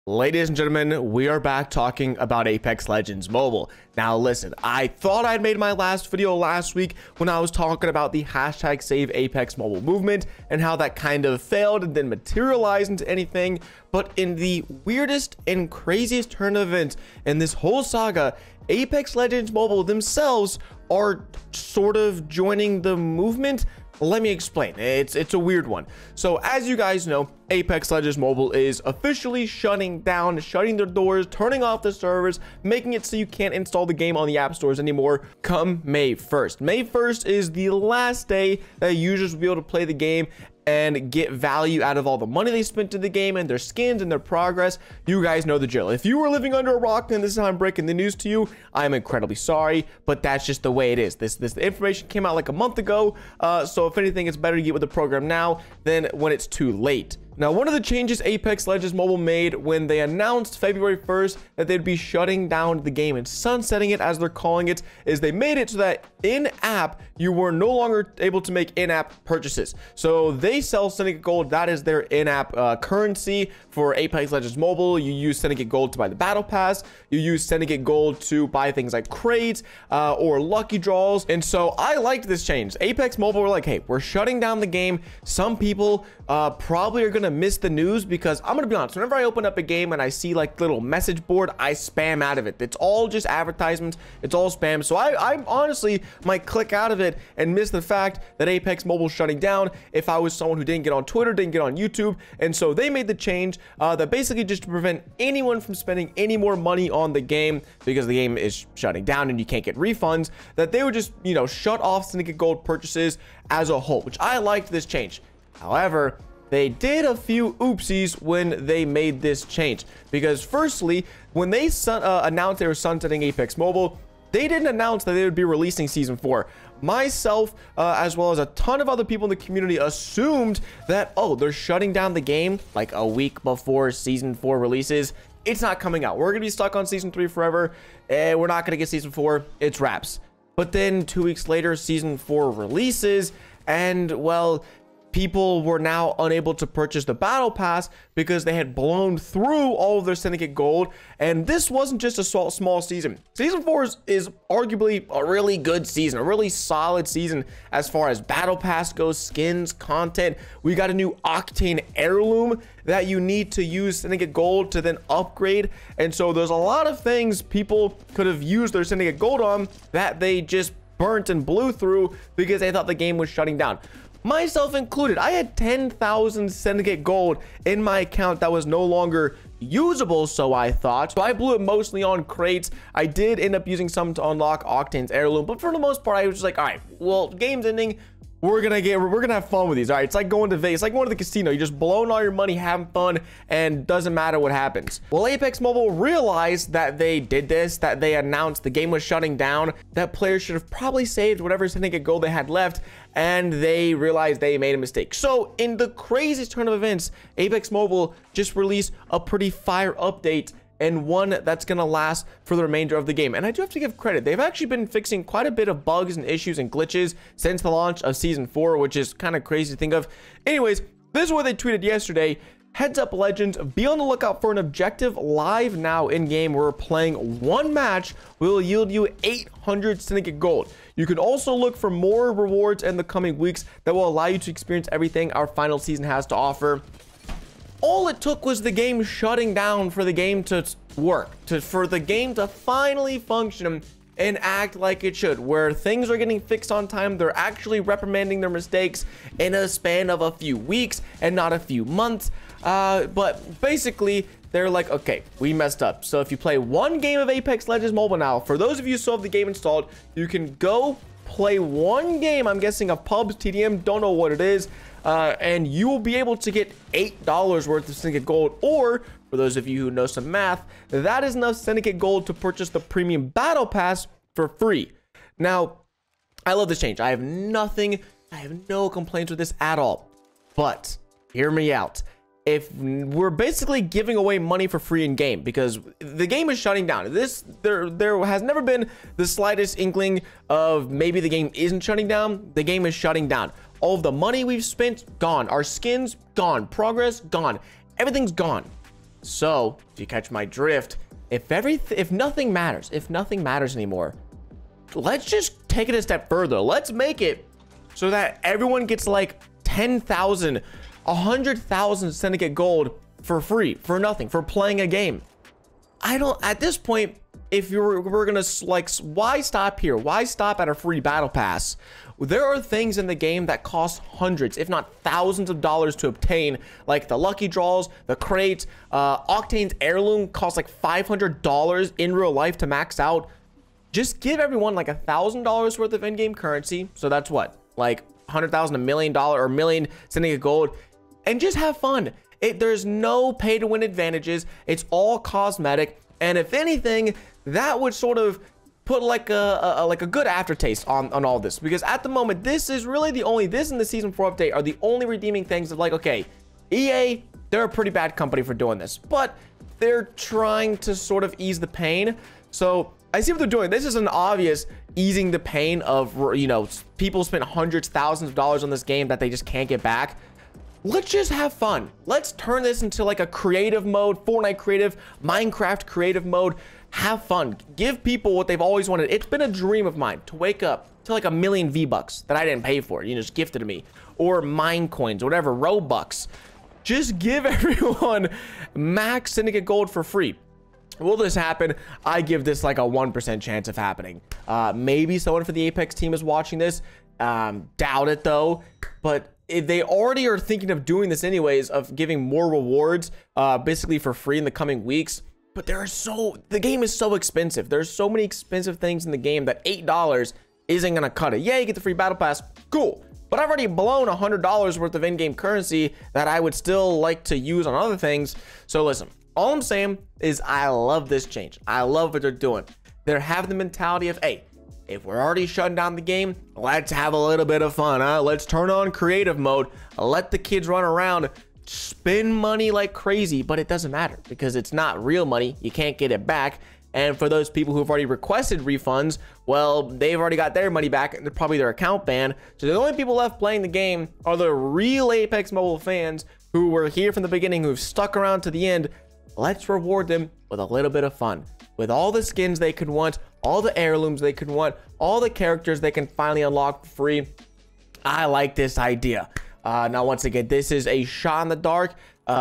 Ladies and gentlemen, we are back talking about Apex Legends Mobile. Now listen, I thought I'd made my last video last week when I was talking about the hashtag save Apex Mobile movement and how that kind of failed and didn't materialize into anything. But in the weirdest and craziest turn of events in this whole saga, Apex Legends Mobile themselves are sort of joining the movement. Let me explain. It's a weird one. So as you guys know, Apex Legends Mobile is officially shutting down, shutting their doors, turning off the servers, making it so you can't install the game on the app stores anymore come May 1st. May 1st is the last day that users will be able to play the game and get value out of all the money they spent in the game and their skins and their progress. You guys know the drill. If you were living under a rock and this is how I'm breaking the news to you, I'm incredibly sorry, but that's just the way it is. This information came out like a month ago, so if anything, it's better to get with the program now than when it's too late. Now, one of the changes Apex Legends Mobile made when they announced February 1st that they'd be shutting down the game and sunsetting it, as they're calling it, is they made it so that in-app, you were no longer able to make in-app purchases. So they sell Syndicate Gold. That is their in-app currency for Apex Legends Mobile. You use Syndicate Gold to buy the Battle Pass. You use Syndicate Gold to buy things like crates or lucky draws. And so I liked this change. Apex Mobile were like, hey, we're shutting down the game. Some people probably are going to miss the news, because I'm gonna be honest, whenever I open up a game and I see like little message board, I spam out of it. It's all just advertisements, it's all spam. So I honestly might click out of it and miss the fact that Apex Mobile is shutting down if I was someone who didn't get on Twitter, didn't get on YouTube. And so they made the change that basically just to prevent anyone from spending any more money on the game, because the game is shutting down and you can't get refunds, that they would just, you know, shut off Syndicate Gold purchases as a whole, which I liked this change. However, they did a few oopsies when they made this change, because firstly, when they announced they were sunsetting Apex Mobile, they didn't announce that they would be releasing season 4. Myself, as well as a ton of other people in the community, assumed that, oh, they're shutting down the game like a week before season 4 releases. It's not coming out. We're gonna be stuck on season 3 forever. We're not gonna get season 4. It's wraps. But then 2 weeks later, season 4 releases, and well, people were now unable to purchase the battle pass because they had blown through all of their Syndicate Gold. And this wasn't just a small season. Season 4 is arguably a really good season, a really solid season as far as battle pass goes, skins, content. We got a new Octane heirloom that you need to use Syndicate Gold to then upgrade. And so there's a lot of things people could have used their Syndicate Gold on that they just burnt and blew through because they thought the game was shutting down. Myself included. I had 10,000 Syndicate Gold in my account that was no longer usable, so I thought. So I blew it mostly on crates. I did end up using some to unlock Octane's heirloom, but for the most part, I was just like, all right, well, game's ending. We're gonna have fun with these. All right, it's like going to Vegas, it's like going to the casino. You're just blowing all your money, having fun, and doesn't matter what happens. Well, Apex Mobile realized that they did this, that they announced the game was shutting down, that players should have probably saved whatever Syndicate Gold they had left, and they realized they made a mistake. So in the craziest turn of events, Apex Mobile just released a pretty fire update, and one that's gonna last for the remainder of the game. And I do have to give credit, they've actually been fixing quite a bit of bugs and issues and glitches since the launch of season 4, which is kind of crazy to think of. Anyways, this is what they tweeted yesterday. Heads up, Legends, be on the lookout for an objective live now in game. We're playing one match will yield you 800 Syndicate Gold. You can also look for more rewards in the coming weeks that will allow you to experience everything our final season has to offer. All it took was the game shutting down for the game to work, for the game to finally function and act like it should, where things are getting fixed on time. They're actually reprimanding their mistakes in a span of a few weeks and not a few months. But basically, they're like, okay, we messed up. So if you play one game of Apex Legends Mobile now, for those of you who still have the game installed, you can go play one game, I'm guessing of pubs, TDM, don't know what it is, and you will be able to get $8 worth of Syndicate Gold, or for those of you who know some math, that is enough Syndicate Gold to purchase the premium battle pass for free. Now, I love this change. I have no complaints with this at all, but hear me out. If we're basically giving away money for free in game because the game is shutting down, there has never been the slightest inkling of maybe the game isn't shutting down. The game is shutting down. All of the money we've spent, gone. Our skins, gone. Progress, gone. Everything's gone. So if you catch my drift, if nothing matters anymore, let's just take it a step further. Let's make it so that everyone gets like 10,000, 100,000 Syndicate Gold for free, for nothing, for playing a game. At this point, if we're gonna like, why stop here? Why stop at a free battle pass? There are things in the game that cost hundreds, if not thousands of dollars to obtain, like the lucky draws, the crates. Octane's heirloom costs like $500 in real life to max out. Just give everyone like $1,000 worth of in-game currency. So that's what, like 100,000, $1 million, or a million Syndicate Gold, and just have fun. There's no pay to win advantages. It's all cosmetic. And if anything, that would sort of put like a good aftertaste on all this, because at the moment, this is really this and the season 4 update are the only redeeming things of like, okay, EA, they're a pretty bad company for doing this, but they're trying to sort of ease the pain. So I see what they're doing. This is an obvious easing the pain of, you know, people spent hundreds, thousands of dollars on this game that they just can't get back. Let's just have fun. Let's turn this into like a creative mode, Fortnite creative, Minecraft creative mode. Have fun. Give people what they've always wanted. It's been a dream of mine to wake up to like 1 million V-Bucks that I didn't pay for, you know, just gifted to me, or mine coins, whatever, Robux. Just give everyone max Syndicate Gold for free. Will this happen? I give this like a 1% chance of happening. Maybe someone for the Apex team is watching this. Doubt it though. But if they already are thinking of doing this anyways, of giving more rewards basically for free in the coming weeks. But the game is so expensive. There's so many expensive things in the game that $8 isn't gonna cut it. Yeah, you get the free battle pass, cool. But I've already blown $100 worth of in-game currency that I would still like to use on other things. So listen, all I'm saying is I love this change. I love what they're doing. They're having the mentality of, hey, if we're already shutting down the game, let's have a little bit of fun, huh? Let's turn on creative mode, let the kids run around, spend money like crazy, but it doesn't matter because it's not real money. You can't get it back. And for those people who've already requested refunds, well, they've already got their money back and probably their account banned. So the only people left playing the game are the real Apex Mobile fans who were here from the beginning, who've stuck around to the end. Let's reward them with a little bit of fun, with all the skins they could want, all the heirlooms they could want, all the characters they can finally unlock for free. I like this idea. Now, once again, this is a shot in the dark.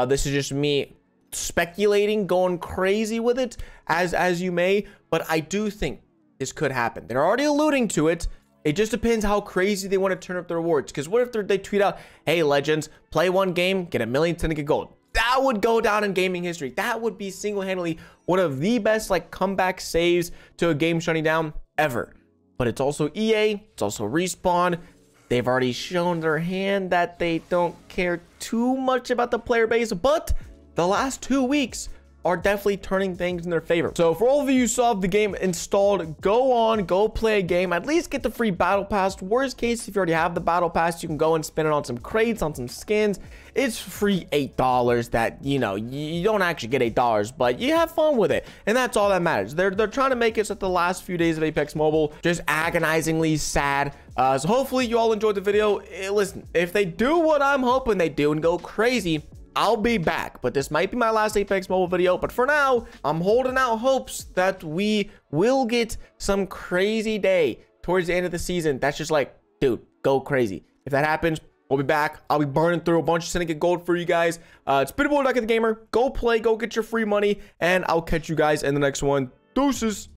This is just me speculating, going crazy with it, as you may, but I do think this could happen. They're already alluding to it. It just depends how crazy they want to turn up the rewards. Because what if they tweet out, hey, legends, play one game, get 1 million Syndicate Gold. That would go down in gaming history. That would be single-handedly one of the best like comeback saves to a game shutting down ever. But it's also EA, it's also Respawn. They've already shown their hand that they don't care too much about the player base, but the last 2 weeks are definitely turning things in their favor. So for all of you who still have the game installed, go play a game, at least get the free battle pass. Worst case, if you already have the battle pass, you can go and spend it on some crates, on some skins. It's free $8 that, you know, you don't actually get $8, but you have fun with it. And that's all that matters. They're trying to make it so that the last few days of Apex Mobile just agonizingly sad. So hopefully you all enjoyed the video. Listen, if they do what I'm hoping they do and go crazy, I'll be back, but this might be my last Apex Mobile video. But for now, I'm holding out hopes that we will get some crazy day towards the end of the season. That's just like, dude, go crazy. If that happens, we'll be back. I'll be burning through a bunch of Syndicate Gold for you guys. It's been DuckyTheGamer. Go play, go get your free money, and I'll catch you guys in the next one. Deuces.